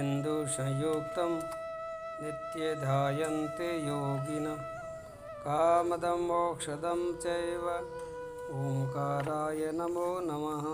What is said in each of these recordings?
संयुक्तं नित्ये ध्यायन्ते योगिनः कामदं मोक्षदं चैव ओंकाराय नमो नमः।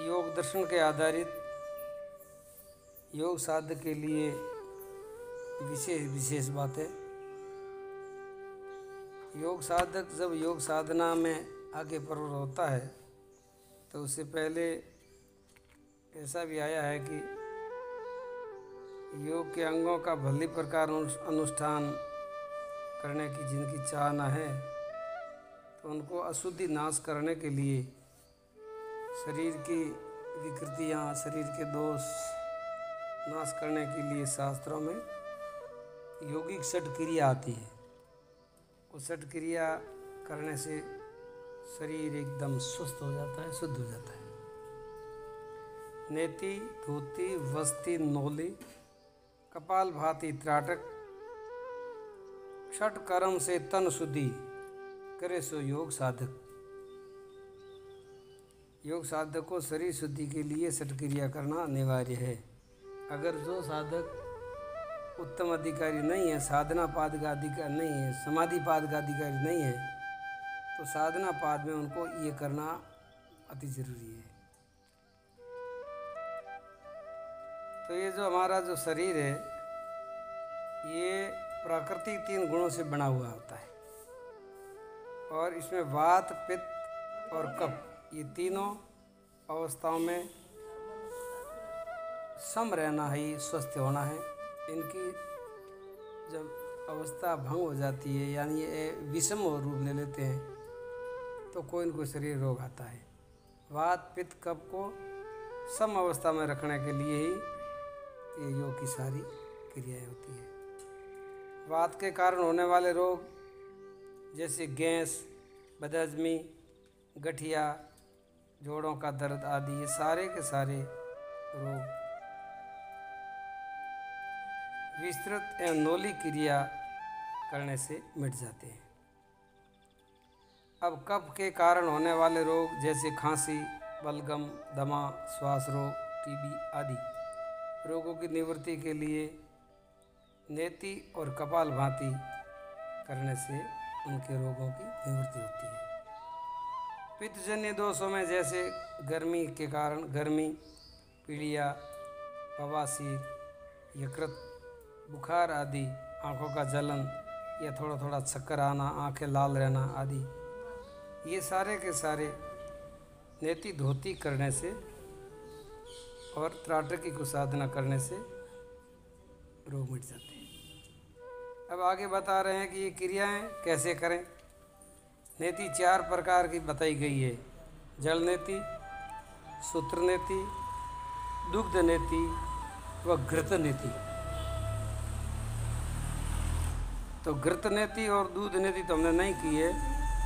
योग दर्शन के आधारित योग साधक के लिए विशेष बातें। योग साधक जब योग साधना में आगे प्रवृत्त होता है तो उससे पहले ऐसा भी आया है कि योग के अंगों का भली प्रकार अनुष्ठान करने की जिनकी चाहना है तो उनको अशुद्धि नाश करने के लिए, शरीर की विकृतियाँ, शरीर के दोष नाश करने के लिए शास्त्रों में यौगिक षट क्रिया आती है। वो षट क्रिया करने से शरीर एकदम स्वस्थ हो जाता है, शुद्ध हो जाता है। नेति धोती वस्ति नौली कपाल भाती त्राटक षट कर्म से तन शुद्धि करे सो योग साधक। योग साधक को शरीर शुद्धि के लिए षट क्रिया करना अनिवार्य है। अगर जो साधक उत्तम अधिकारी नहीं है, साधना पाद का अधिकारी नहीं है, समाधि पाद का अधिकारी नहीं है, तो साधना पाद में उनको ये करना अति जरूरी है। तो ये जो हमारा जो शरीर है ये प्राकृतिक 3 गुणों से बना हुआ होता है और इसमें वात, पित्त और कफ ये तीनों अवस्थाओं में सम रहना ही स्वस्थ होना है। इनकी जब अवस्था भंग हो जाती है यानी ये विषम रूप ले लेते हैं तो कोई न कोई शरीर रोग आता है। वात, पित्त, कफ को सम अवस्था में रखने के लिए ही ये योग की सारी क्रियाएं होती है। वात के कारण होने वाले रोग जैसे गैस, बदहजमी, गठिया, जोड़ों का दर्द आदि, ये सारे के सारे रोग विस्तृत एवं नौली क्रिया करने से मिट जाते हैं। अब कफ के कारण होने वाले रोग जैसे खांसी, बलगम, दमा, श्वास रोग, टीबी आदि रोगों की निवृत्ति के लिए नेति और कपाल भाती करने से उनके रोगों की निवृत्ति होती है। पित्तजन्य दोषों में जैसे गर्मी के कारण गर्मी, पीलिया, बवासीर, यकृत, बुखार आदि, आँखों का जलन या थोड़ा थोड़ा चक्कर आना, आँखें लाल रहना आदि, ये सारे के सारे नेति धोती करने से और त्राटकी को साधना करने से रोग मिट जाते हैं। अब आगे बता रहे हैं कि ये क्रियाएं कैसे करें। नेति 4 प्रकार की बताई गई है। जल नेति, सूत्र नेति, दुग्ध नेति व घृत नेति। तो घृत नेति और दूध नेति तो हमने नहीं की है,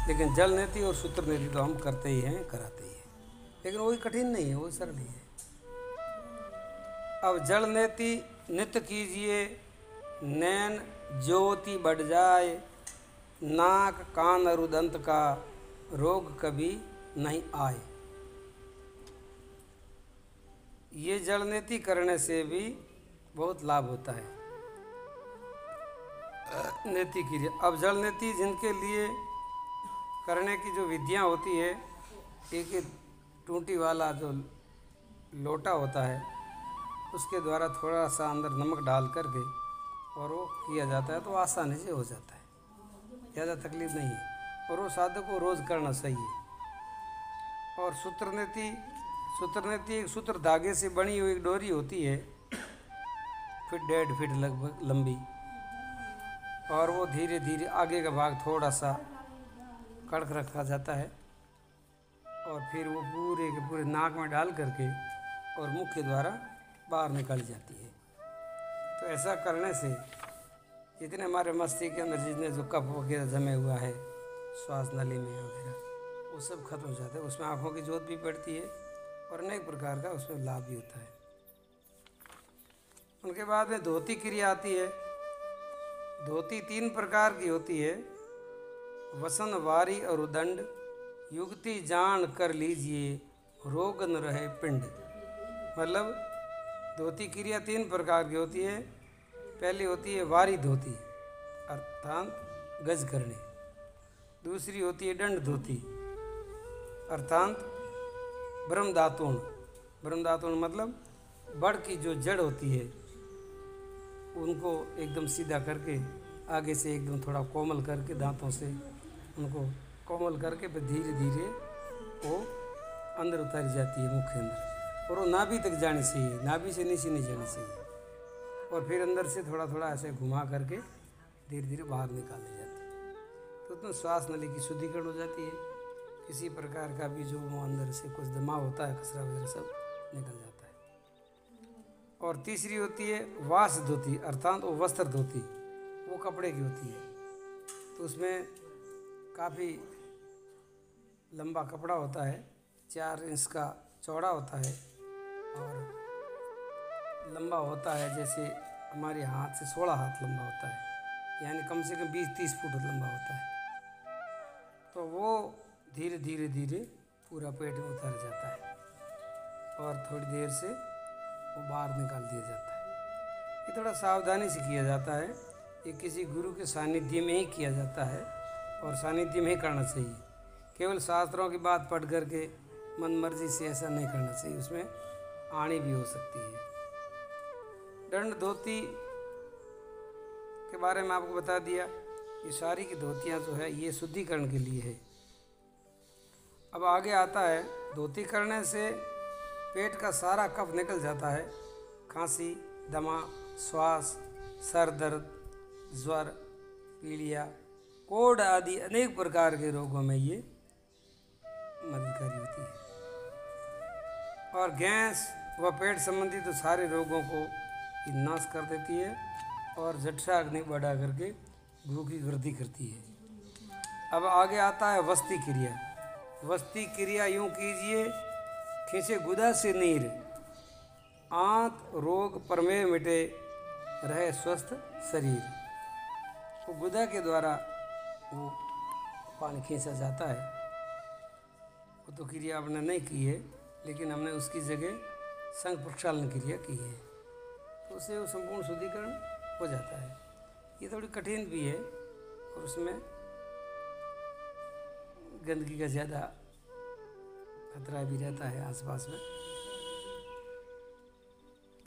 लेकिन जल नेति और सूत्र नेति तो हम करते ही हैं, कराते ही हैं, लेकिन वही कठिन नहीं है, वही सरल ही है। अब जल नेति नित्य कीजिए, नैन ज्योति बढ़ जाए, नाक कान और उदंत का रोग कभी नहीं आए। ये जल नेति करने से भी बहुत लाभ होता है। नेति क्रिया। अब जल नेति जिनके लिए करने की जो विधियाँ होती है, एक टूटी वाला जो लोटा होता है उसके द्वारा थोड़ा सा अंदर नमक डाल करके और वो किया जाता है तो आसानी से हो जाता है, ज़्यादा तकलीफ नहीं है और वो साधक को रोज़ करना सही है। और सूत्र नेति एक सूत्र धागे से बनी हुई एक डोरी होती है, फिट 1.5 फीट लगभग लंबी, और वो धीरे धीरे आगे का भाग थोड़ा सा कड़क रखा जाता है और फिर वो पूरे के पूरे नाक में डाल करके और मुख के द्वारा बाहर निकल जाती है। तो ऐसा करने से जितने हमारे मस्तिष्क के अंदर जितने जो कफ वगैरह जमे हुआ है श्वास नली में वगैरह, वो सब खत्म हो जाता है। उसमें आँखों की जोत भी बढ़ती है और अनेक प्रकार का उसमें लाभ भी होता है। उनके बाद में धोती क्रिया आती है। धोती 3 प्रकार की होती है, वसन, वारी और उदंड। युक्ति जान कर लीजिए, रोग न रहे पिंड। मतलब धोती क्रिया 3 प्रकार की होती है। पहली होती है वारी धोती अर्थात गज करनी। दूसरी होती है दंड धोती अर्थात ब्रह्मदातुण। ब्रह्मदातुण मतलब बड़ की जो जड़ होती है उनको एकदम सीधा करके आगे से एकदम थोड़ा कोमल करके दांतों से उनको कोमल करके फिर धीरे धीरे वो अंदर उतारी जाती है मुख के अंदर, और वो नाभि तक जानी चाहिए, नाभि से नीचे नहीं जानी चाहिए। और फिर अंदर से थोड़ा थोड़ा ऐसे घुमा करके धीरे धीरे बाहर निकाल दी जाती है। तो उसमें श्वास नली की शुद्धिकरण हो जाती है। किसी प्रकार का भी जो अंदर से कुछ दिमाग होता है, कचरा वगैरह सब निकल जाता है। और तीसरी होती है वास धोती अर्थात वो वस्त्र धोती, वो कपड़े की होती है। तो उसमें काफ़ी लंबा कपड़ा होता है, 4 इंच का चौड़ा होता है और लंबा होता है जैसे हमारे हाथ से 16 हाथ लंबा होता है, यानी कम से कम 20-30 फुट लंबा होता है। तो वो धीरे धीरे धीरे पूरा पेट में उतर जाता है और थोड़ी देर से वो बाहर निकाल दिया जाता है। ये थोड़ा सावधानी से किया जाता है, ये किसी गुरु के सानिध्य में ही किया जाता है और सानिध्य में ही करना चाहिए। केवल शास्त्रों की बात पढ़ करके मन मर्जी से ऐसा नहीं करना चाहिए, उसमें आनी भी हो सकती है। दंड धोती के बारे में आपको बता दिया। ये सारी की धोतियाँ जो है ये शुद्धिकरण के लिए है। अब आगे आता है धोती करने से पेट का सारा कफ निकल जाता है। खांसी, दमा, श्वास, सर दर्द, ज्वर, पीलिया, कोढ़ आदि अनेक प्रकार के रोगों में ये मददगारी होती है। और गैस व पेट संबंधी तो सारे रोगों को ये नाश कर देती है और जठराग्नि बढ़ा करके भूख की वृद्धि करती है। अब आगे आता है वस्ती क्रिया। वस्ती क्रिया यूँ कीजिए, खींचे गुदा से नीर, आंत रोग प्रमेय मिटे, रहे स्वस्थ शरीर। वो गुदा के द्वारा वो पानी खींचा जाता है। वो तो क्रिया आपने नहीं की है, लेकिन हमने उसकी जगह संघ प्रक्षालन क्रिया की है, तो उससे वो संपूर्ण शुद्धिकरण हो जाता है। ये थोड़ी कठिन भी है और उसमें गंदगी का ज़्यादा खतरा भी रहता है आसपास में।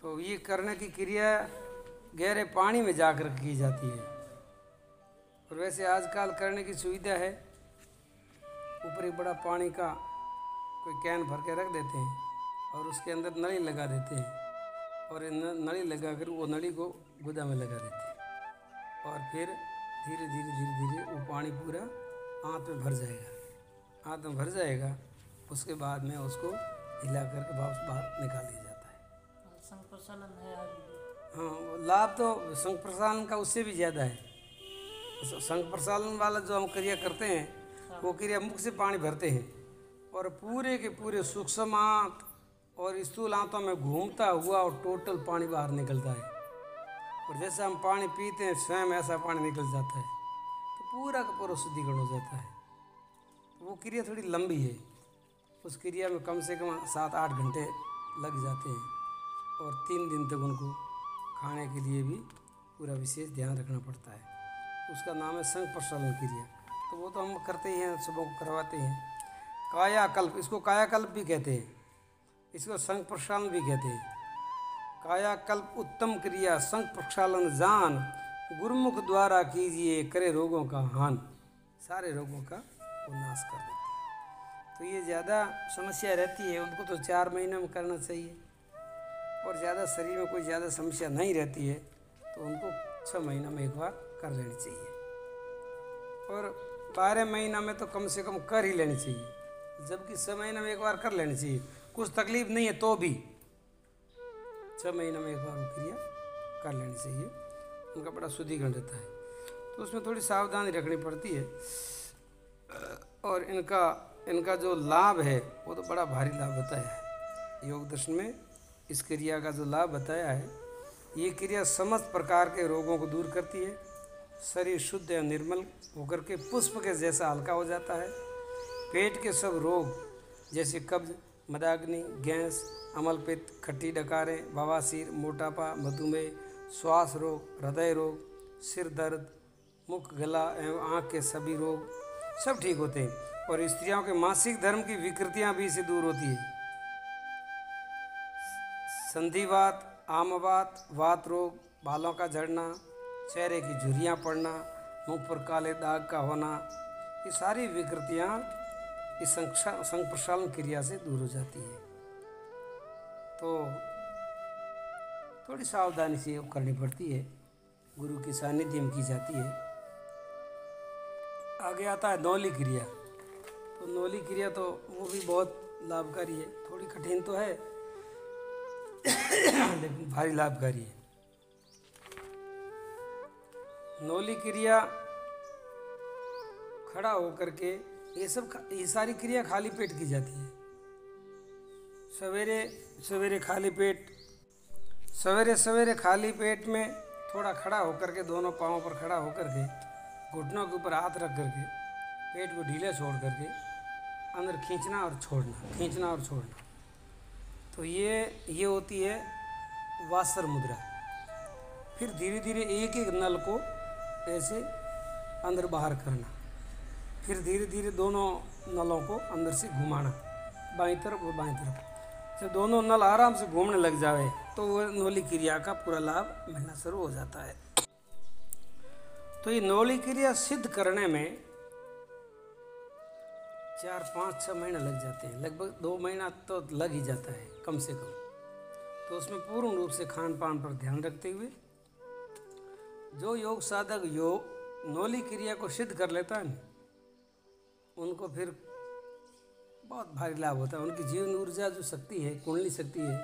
तो ये करने की क्रिया गहरे पानी में जाकर की जाती है। और वैसे आजकल करने की सुविधा है, ऊपर एक बड़ा पानी का कोई कैन भर के रख देते हैं और उसके अंदर नली लगा देते हैं और नली लगा कर वो नली को गुदा में लगा देते हैं और फिर धीरे धीरे धीरे धीरे वो पानी पूरा आंत में भर जाएगा। आंत में भर जाएगा, उसके बाद में उसको हिला करके वापस बाहर निकाल दिया जाता है। संघ प्रसालन है आगे। हाँ, लाभ तो संघ प्रसालन का उससे भी ज़्यादा है। संघ प्रसालन वाला जो हम क्रिया करते हैं वो क्रिया मुख से पानी भरते हैं और पूरे के पूरे सूक्ष्म आंत और स्थूल आंतों में घूमता हुआ और टोटल पानी बाहर निकलता है। और जैसा हम पानी पीते हैं स्वयं ऐसा पानी निकल जाता है, तो पूरा का पूरा शुद्धिकरण हो जाता है। वो क्रिया थोड़ी लंबी है, उस क्रिया में कम से कम 7-8 घंटे लग जाते हैं और 3 दिन तक उनको खाने के लिए भी पूरा विशेष ध्यान रखना पड़ता है। उसका नाम है संघ प्रसालन क्रिया। तो वो तो हम करते ही हैं, सुबह को करवाते हैं। कायाकल्प, इसको कायाकल्प भी कहते हैं, इसको संघ प्रक्षालन भी कहते हैं। कायाकल्प उत्तम क्रिया, संघ प्रक्षालन जान, गुरुमुख द्वारा कीजिए, करे रोगों का हान। सारे रोगों का वो नाश कर देते हैं। तो ये ज़्यादा समस्या रहती है उनको तो 4 महीने में करना चाहिए, और ज़्यादा शरीर में कोई ज़्यादा समस्या नहीं रहती है तो उनको 6 महीना में एक बार कर लेनी चाहिए। और 12 महीना में तो कम से कम कर ही लेनी चाहिए, जबकि 6 महीना में एक बार कर लेनी चाहिए। कुछ तकलीफ नहीं है तो भी 6 महीना में एक बार वो क्रिया कर लेनी चाहिए, उनका बड़ा शुद्धिकरण रहता है। तो उसमें थोड़ी सावधानी रखनी पड़ती है। और इनका जो लाभ है वो तो बड़ा भारी लाभ बताया है योग दर्शन में। इस क्रिया का जो लाभ बताया है, ये क्रिया समस्त प्रकार के रोगों को दूर करती है। शरीर शुद्ध या निर्मल होकर के पुष्प के जैसा हल्का हो जाता है। पेट के सब रोग जैसे कब्ज, मदाग्नि, गैस, अम्लपित्त, खट्टी डकारें, बवासीर, मोटापा, मधुमेह, श्वास रोग, हृदय रोग, सिर दर्द, मुख, गला एवं आँख के सभी रोग सब ठीक होते हैं। और स्त्रियों के मासिक धर्म की विकृतियाँ भी इससे दूर होती है। संधिवात, आमवात, वात रोग, बालों का झड़ना, चेहरे की झुर्रियाँ पड़ना, मुंह पर काले दाग का होना, ये सारी विकृतियाँ इस संप्रसारण क्रिया से दूर हो जाती है। तो थोड़ी सावधानी से योग करनी पड़ती है, गुरु की सानिध्य में की जाती है। आगे आता है नौली क्रिया। तो नौली क्रिया तो वो भी बहुत लाभकारी है, थोड़ी कठिन तो है लेकिन भारी लाभकारी है। नौली क्रिया खड़ा होकर के ये सारी क्रिया खाली पेट की जाती है। सवेरे खाली पेट में थोड़ा खड़ा होकर के, दोनों पाँवों पर खड़ा होकर के, घुटनों के ऊपर हाथ रख करके, पेट को ढीले छोड़ करके अंदर खींचना और छोड़ना। तो ये होती है वासर मुद्रा। फिर धीरे धीरे एक एक नल को ऐसे अंदर बाहर करना, फिर धीरे धीरे दोनों नलों को अंदर से घुमाना, बाईं तरफ और बाईं तरफ। जब दोनों नल आराम से घूमने लग जाए तो वह नौली क्रिया का पूरा लाभ मिलना शुरू हो जाता है। तो ये नौली क्रिया सिद्ध करने में 4-5-6 महीने लग जाते हैं, लगभग 2 महीना तो लग ही जाता है कम से कम। तो उसमें पूर्ण रूप से खान पान पर ध्यान रखते हुए जो योग साधक नौली क्रिया को सिद्ध कर लेता है, उनको फिर बहुत भारी लाभ होता है। उनकी जीवन ऊर्जा जो शक्ति है, कुंडली शक्ति है,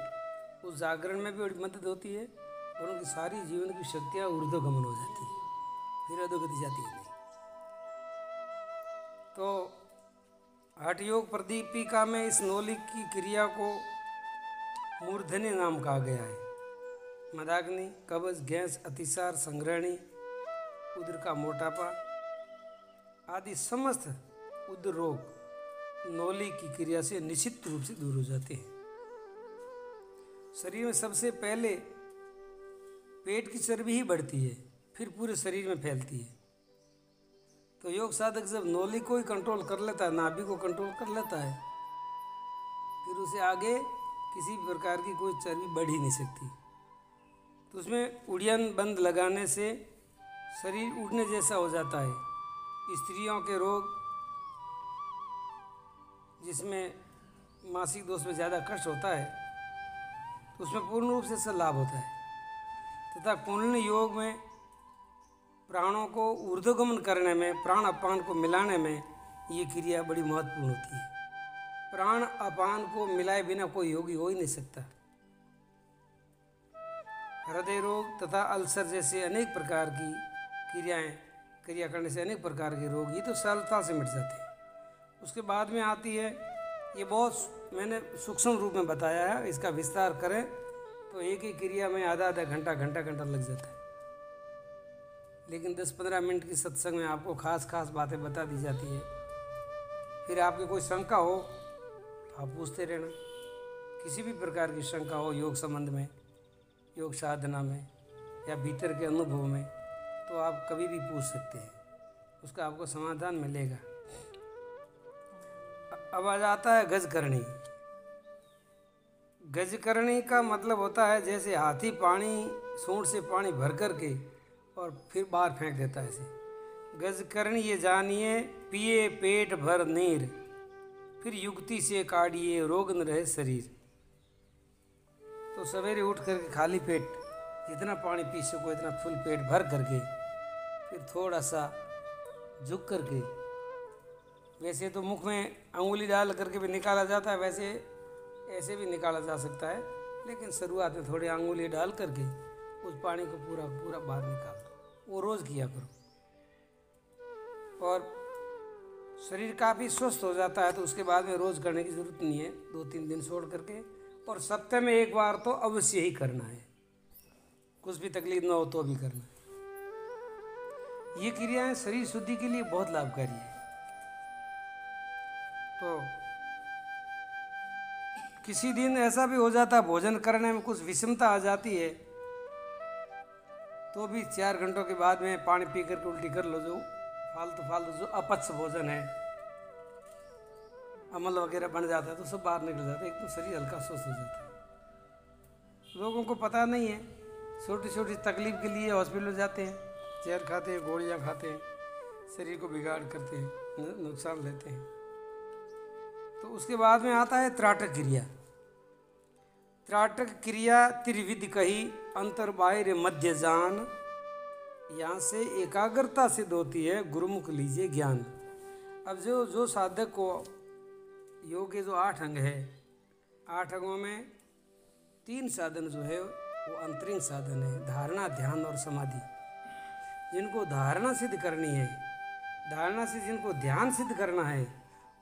उस जागरण में भी बड़ी मदद होती है और उनकी सारी जीवन की शक्तियाँ ऊर्ध्वगमन हो जाती है, फिर अधोगति जाती है नहीं। तो हठ योग प्रदीपिका में इस नौली की क्रिया को मूर्धन्य नाम कहा गया है। मदाग्नि, कब्ज, गैस, अतिसार, संग्रहणी, उदर का मोटापा आदि समस्त उदर रोग नौली की क्रिया से निश्चित रूप से दूर हो जाते हैं। शरीर में सबसे पहले पेट की चर्बी ही बढ़ती है, फिर पूरे शरीर में फैलती है। तो योग साधक जब नौली को ही कंट्रोल कर लेता है, नाभि को कंट्रोल कर लेता है, फिर उसे आगे किसी भी प्रकार की कोई चर्बी बढ़ ही नहीं सकती। तो उसमें उड़ियन बंद लगाने से शरीर उड़ने जैसा हो जाता है। स्त्रियों के रोग, जिसमें मासिक दोष में ज़्यादा कष्ट होता है, तो उसमें पूर्ण रूप से इसका लाभ होता है। तथा कुंडलिनी योग में प्राणों को ऊर्ध्वगमन करने में, प्राण अपान को मिलाने में ये क्रिया बड़ी महत्वपूर्ण होती है। प्राण अपान को मिलाए बिना कोई योगी हो ही नहीं सकता। हृदय रोग तथा अल्सर जैसे अनेक प्रकार की क्रिया करने से अनेक प्रकार के रोग ये तो सरलता से मिट जाते हैं। उसके बाद में आती है, ये बहुत मैंने सूक्ष्म रूप में बताया है, इसका विस्तार करें तो एक ही क्रिया में आधा घंटा लग जाता है। लेकिन 10-15 मिनट की सत्संग में आपको खास बातें बता दी जाती है। फिर आपकी कोई शंका हो तो आप पूछते रहना। किसी भी प्रकार की शंका हो योग संबंध में, योग साधना में या भीतर के अनुभव में, तो आप कभी भी पूछ सकते हैं, उसका आपको समाधान मिलेगा। अब आ जाता है गजकरणी। गजकरणी का मतलब होता है जैसे हाथी सूंड से पानी भर करके और फिर बाहर फेंक देता है ऐसे। गजकरणी ये जानिए, पिए पेट भर नीर, फिर युक्ति से काढ़िए रोग न रहे शरीर। तो सवेरे उठ करके खाली पेट जितना पानी पी सको इतना फुल पेट भर करके, फिर थोड़ा सा झुक करके, वैसे तो मुख में अंगुली डाल करके भी निकाला जाता है, वैसे ऐसे भी निकाला जा सकता है, लेकिन शुरुआत में थोड़ी अंगुली डाल करके उस पानी को पूरा बाहर निकाल दो। वो रोज़ किया करो और शरीर काफ़ी स्वस्थ हो जाता है। तो उसके बाद में रोज़ करने की ज़रूरत नहीं है, 2-3 दिन छोड़ करके, और सप्ताह में एक बार तो अवश्य ही करना है, कुछ भी तकलीफ ना हो तो भी करना। ये क्रियाएं शरीर शुद्धि के लिए बहुत लाभकारी है। तो किसी दिन ऐसा भी हो जाता, भोजन करने में कुछ विषमता आ जाती है, तो भी 4 घंटों के बाद में पानी पी करके उल्टी कर लो। जो फालतू जो अपच भोजन है, अमल वगैरह बन जाता है, तो सब बाहर निकल जाता है, एकदम शरीर हल्का स्वस्थ हो जाता है। लोगों को पता नहीं है, छोटी छोटी तकलीफ के लिए हॉस्पिटल जाते हैं, जहर खाते हैं, गोलियां खाते हैं, शरीर को बिगाड़ करते हैं, नुकसान लेते हैं। तो उसके बाद में आता है त्राटक क्रिया। त्राटक क्रिया त्रिविध कही, अंतर बाहिर मध्य जान। यहाँ से एकाग्रता सिद्ध होती है, गुरुमुख लीजिए ज्ञान। अब जो साधक को योग के जो 8 अंग है, 8 अंगों में 3 साधन जो है वो अंतरिंग साधन है, धारणा, ध्यान और समाधि। जिनको धारणा सिद्ध करनी है, धारणा से जिनको ध्यान सिद्ध करना है,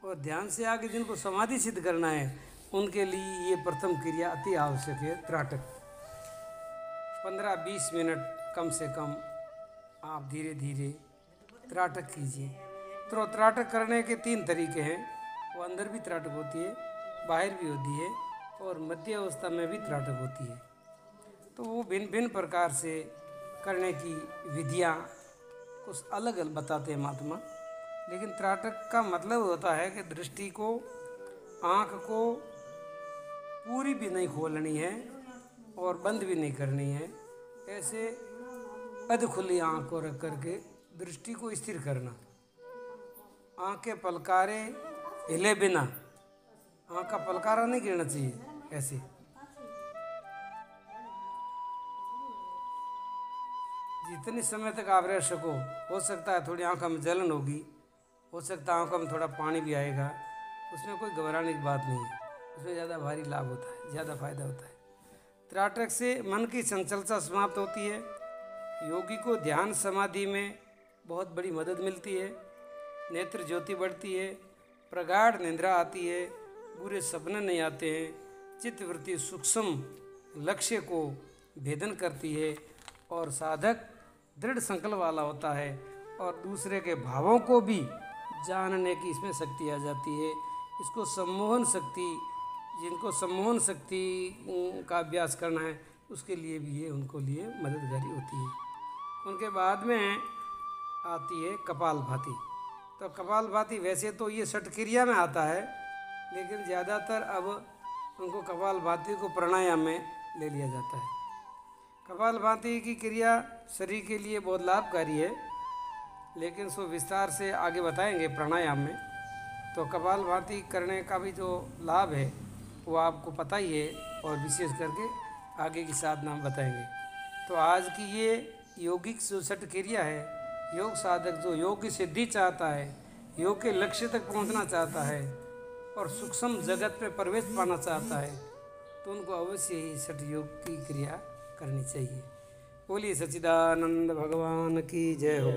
और ध्यान से आगे जिनको समाधि सिद्ध करना है, उनके लिए ये प्रथम क्रिया अति आवश्यक है, त्राटक। 15-20 मिनट कम से कम आप धीरे धीरे त्राटक कीजिए। तो त्राटक करने के 3 तरीके हैं। वो अंदर भी त्राटक होती है, बाहर भी होती है, और मध्य अवस्था में भी त्राटक होती है। तो वो भिन्न भिन्न प्रकार से करने की विधियाँ कुछ अलग अलग बताते हैं महात्मा। लेकिन त्राटक का मतलब होता है कि दृष्टि को, आँख को पूरी भी नहीं खोलनी है और बंद भी नहीं करनी है। ऐसे अध खुली आँख को रख करके दृष्टि को स्थिर करना, आँखें पलकारे हिले बिना, आँख का पलकारा नहीं गिरना चाहिए। ऐसे जितने समय तक आप रह सको, हो सकता है थोड़ी आँखों में जलन होगी, हो सकता है आँखों में थोड़ा पानी भी आएगा, उसमें कोई घबराने की बात नहीं है, उसमें ज़्यादा भारी लाभ होता है, ज़्यादा फायदा होता है। त्राटक से मन की चंचलता समाप्त होती है, योगी को ध्यान समाधि में बहुत बड़ी मदद मिलती है, नेत्र ज्योति बढ़ती है, प्रगाढ़ निद्रा आती है, बुरे सपने नहीं आते हैं, चित्तवृत्ति सूक्ष्म लक्ष्य को भेदन करती है, और साधक दृढ़ संकल्प वाला होता है, और दूसरे के भावों को भी जानने की इसमें शक्ति आ जाती है। इसको सम्मोहन शक्ति, जिनको सम्मोहन शक्ति का अभ्यास करना है, उसके लिए भी ये उनको लिए मददगारी होती है। उनके बाद में आती है कपालभाति। तो कपालभाति वैसे तो ये षट क्रिया में आता है, लेकिन ज़्यादातर अब उनको कपालभाति को प्राणायाम में ले लिया जाता है। कपालभाति की क्रिया शरीर के लिए बहुत लाभकारी है, लेकिन उसको विस्तार से आगे बताएंगे प्राणायाम में। तो कपालभाति करने का भी जो लाभ है वो आपको पता ही है, और विशेष करके आगे की साधना हम बताएंगे। तो आज की ये यौगिक जो षट क्रिया है, योग साधक जो योग की सिद्धि चाहता है, योग के लक्ष्य तक पहुंचना चाहता है, और सूक्ष्म जगत में प्रवेश पाना चाहता है, तो उनको अवश्य ही षट योग की क्रिया करनी चाहिए। बोलिए सच्चिदानंद भगवान की जय हो।